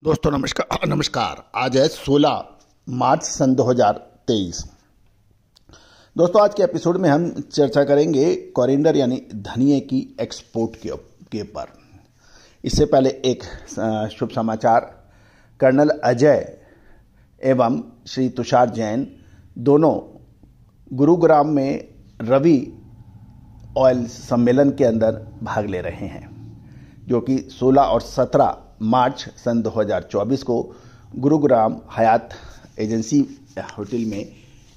दोस्तों नमस्कार नमस्कार। आज है 16 मार्च सन 2023। दोस्तों आज के एपिसोड में हम चर्चा करेंगे कोरिएंडर यानी धनिये की एक्सपोर्ट के ऊपर। इससे पहले एक शुभ समाचार। कर्नल अजय एवं श्री तुषार जैन दोनों गुरुग्राम में रवि ऑयल सम्मेलन के अंदर भाग ले रहे हैं, जो कि 16 और 17 मार्च सन 2024 को गुरुग्राम हयात एजेंसी होटल में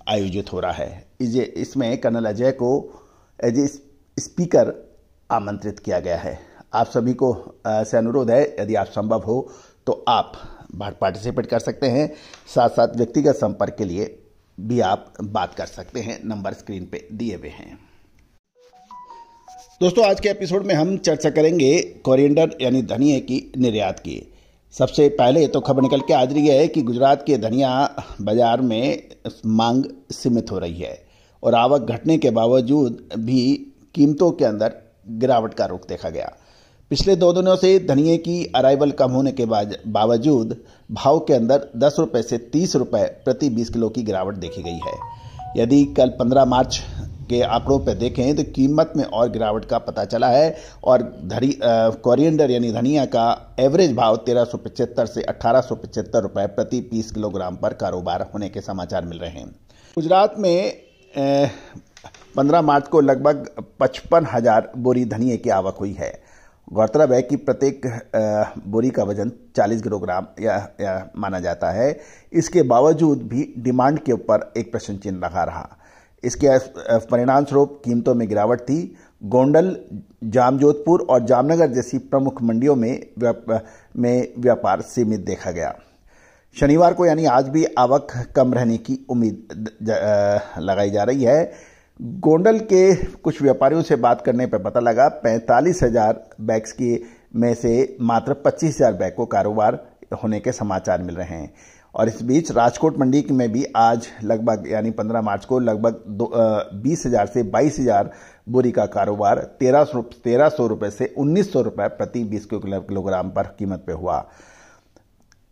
आयोजित हो रहा है। इसमें कर्नल अजय को एज ए स्पीकर आमंत्रित किया गया है। आप सभी को से अनुरोध है, यदि आप संभव हो तो आप पार्टिसिपेट कर सकते हैं। साथ साथ व्यक्तिगत संपर्क के लिए भी आप बात कर सकते हैं। नंबर स्क्रीन पे दिए हुए हैं। दोस्तों आज के एपिसोड में हम चर्चा करेंगे कोरिएंडर यानी धनिये की निर्यात की। सबसे पहले तो खबर निकल के आ रही है कि गुजरात के धनिया बाजार में मांग सीमित हो रही है और आवक घटने के बावजूद भी कीमतों के अंदर गिरावट का रुख देखा गया। पिछले 2 दिनों से धनिये की अराइवल कम होने के बावजूद भाव के अंदर 10 रुपये से 30 रुपये प्रति 20 किलो की गिरावट देखी गई है। यदि कल 15 मार्च के आंकड़ों पर देखें तो कीमत में और गिरावट का पता चला है और कोरिएंडर यानी धनिया का एवरेज भाव 1375 से 1875 रुपये प्रति 20 किलोग्राम पर कारोबार होने के समाचार मिल रहे हैं। गुजरात में 15 मार्च को लगभग 55,000 बोरी धनिये की आवक हुई है। गौरतलब है कि प्रत्येक बोरी का वजन 40 किलोग्राम या माना जाता है। इसके बावजूद भी डिमांड के ऊपर एक प्रश्न चिन्ह लगा रहा। इसके परिणाम स्वरूप कीमतों में गिरावट थी। गोंडल, जामजोधपुर और जामनगर जैसी प्रमुख मंडियों में व्यापार सीमित देखा गया। शनिवार को यानी आज भी आवक कम रहने की उम्मीद लगाई जा रही है। गोंडल के कुछ व्यापारियों से बात करने पर पता लगा 45,000 बैग्स की में से मात्र 25,000 बैग को कारोबार होने के समाचार मिल रहे हैं। और इस बीच राजकोट मंडी में भी आज लगभग यानी 15 मार्च को लगभग 20,000 से 22,000 बोरी का कारोबार 1300 रुपये से 1900 रुपये प्रति 20 किलोग्राम पर कीमत पे हुआ।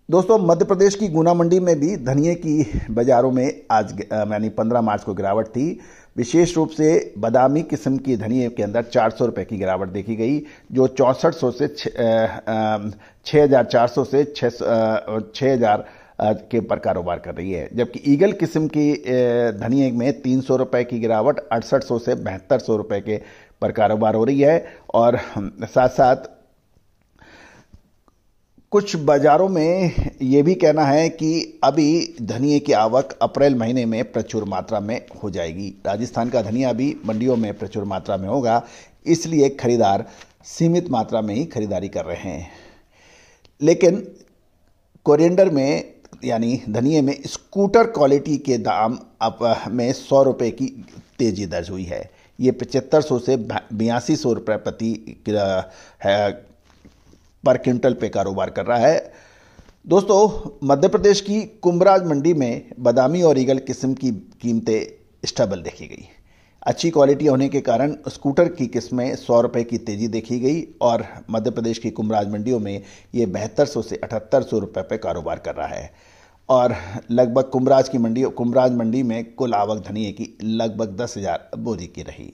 दोस्तों मध्य प्रदेश की गुना मंडी में भी धनिये की बाजारों में आज यानी 15 मार्च को गिरावट थी। विशेष रूप से बादामी किस्म की धनिये के अंदर 400 रुपये की गिरावट देखी गई, जो 6400 से 6,400 से 6,000 के पर कारोबार कर रही है। जबकि ईगल किस्म की धनिये में 300 रुपये की गिरावट 6800 से 7200 रुपये के पर कारोबार हो रही है। और साथ साथ कुछ बाजारों में ये भी कहना है कि अभी धनिये की आवक अप्रैल महीने में प्रचुर मात्रा में हो जाएगी। राजस्थान का धनिया भी मंडियों में प्रचुर मात्रा में होगा, इसलिए खरीदार सीमित मात्रा में ही खरीदारी कर रहे हैं। लेकिन कोरिएंडर में यानी धनिये में स्कूटर क्वालिटी के दाम में 100 रुपये की तेजी दर्ज हुई है। ये 7500 से 8200 रुपये प्रति पर क्विंटल पे कारोबार कर रहा है। दोस्तों मध्य प्रदेश की कुंभराज मंडी में बादामी और ईगल किस्म की कीमतें स्टेबल देखी गई। अच्छी क्वालिटी होने के कारण स्कूटर की किस्में 100 रुपये की तेजी देखी गई और मध्य प्रदेश की कुंभराज मंडियों में ये 7200 से 7800 रुपये पे कारोबार कर रहा है। और लगभग कुंभराज मंडी में कुल आवक धनिये की लगभग 10,000 बोरी की रही।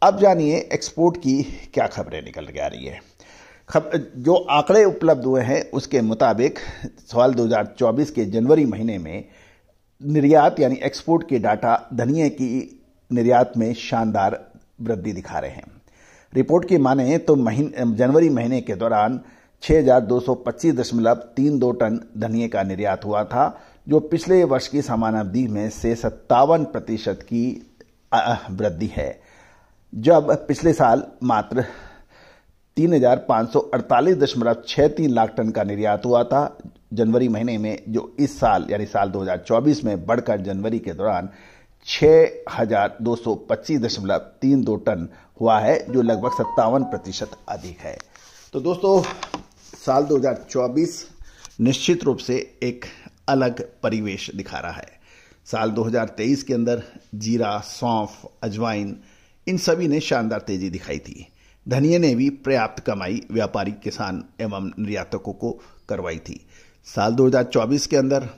अब जानिए एक्सपोर्ट की क्या खबरें निकल के आ रही है। जो आंकड़े उपलब्ध हुए हैं उसके मुताबिक साल 2024 के जनवरी महीने में निर्यात यानी एक्सपोर्ट के डाटा धनिये की निर्यात में शानदार वृद्धि दिखा रहे हैं। रिपोर्ट की माने तो जनवरी महीने के दौरान 6,225.32 टन धनिये का निर्यात हुआ था, जो पिछले वर्ष की समान अवधि में से 57% की वृद्धि है। जब पिछले साल मात्र 3,548.63 लाख टन का निर्यात हुआ था जनवरी महीने में, जो इस साल यानी साल 2024 में बढ़कर जनवरी के दौरान 6,225.32 टन हुआ है, जो लगभग 57% अधिक है। तो दोस्तों साल 2024 निश्चित रूप से एक अलग परिवेश दिखा रहा है। साल 2023 के अंदर जीरा, सौंफ, अजवाइन इन सभी ने शानदार तेजी दिखाई थी। धनिये ने भी पर्याप्त कमाई व्यापारी, किसान एवं निर्यातकों को करवाई थी। साल 2024 के अंदर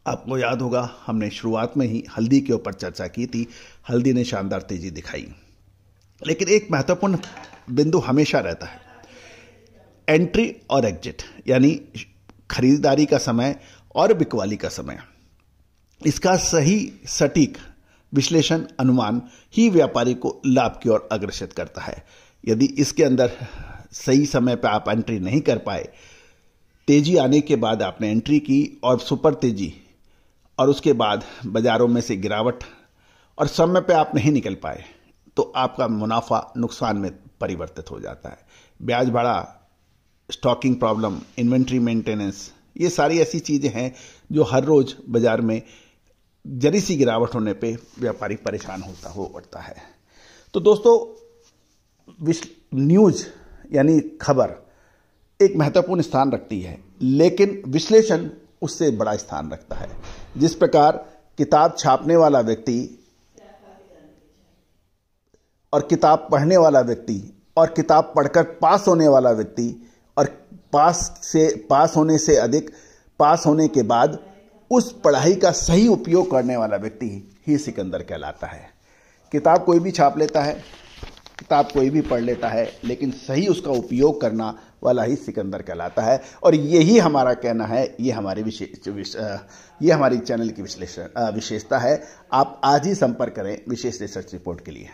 आपको याद होगा हमने शुरुआत में ही हल्दी के ऊपर चर्चा की थी। हल्दी ने शानदार तेजी दिखाई, लेकिन एक महत्वपूर्ण बिंदु हमेशा रहता है, एंट्री और एग्जिट, यानी खरीदारी का समय और बिकवाली का समय। इसका सही सटीक विश्लेषण अनुमान ही व्यापारी को लाभ की ओर अग्रसर करता है। यदि इसके अंदर सही समय पर आप एंट्री नहीं कर पाए, तेजी आने के बाद आपने एंट्री की और सुपर तेजी और उसके बाद बाजारों में से गिरावट और समय पे आप नहीं निकल पाए, तो आपका मुनाफा नुकसान में परिवर्तित हो जाता है। ब्याज बढ़ा, स्टॉकिंग प्रॉब्लम, इन्वेंट्री मेंटेनेंस, ये सारी ऐसी चीज़ें हैं जो हर रोज बाजार में जरी सी गिरावट होने पे व्यापारी परेशान हो पड़ता है। तो दोस्तों, न्यूज़ यानी खबर एक महत्वपूर्ण स्थान रखती है, लेकिन विश्लेषण उससे बड़ा स्थान रखता है। जिस प्रकार किताब छापने वाला व्यक्ति और किताब पढ़ने वाला व्यक्ति और किताब पढ़कर पास होने वाला व्यक्ति और पास होने से अधिक पास होने के बाद उस पढ़ाई का सही उपयोग करने वाला व्यक्ति ही सिकंदर कहलाता है। किताब कोई भी छाप लेता है, किताब कोई भी पढ़ लेता है, लेकिन सही उसका उपयोग करना वाला ही सिकंदर कहलाता है। और यही हमारा कहना है, ये हमारी चैनल की विशेषता है। आप आज ही संपर्क करें विशेष रिसर्च रिपोर्ट के लिए।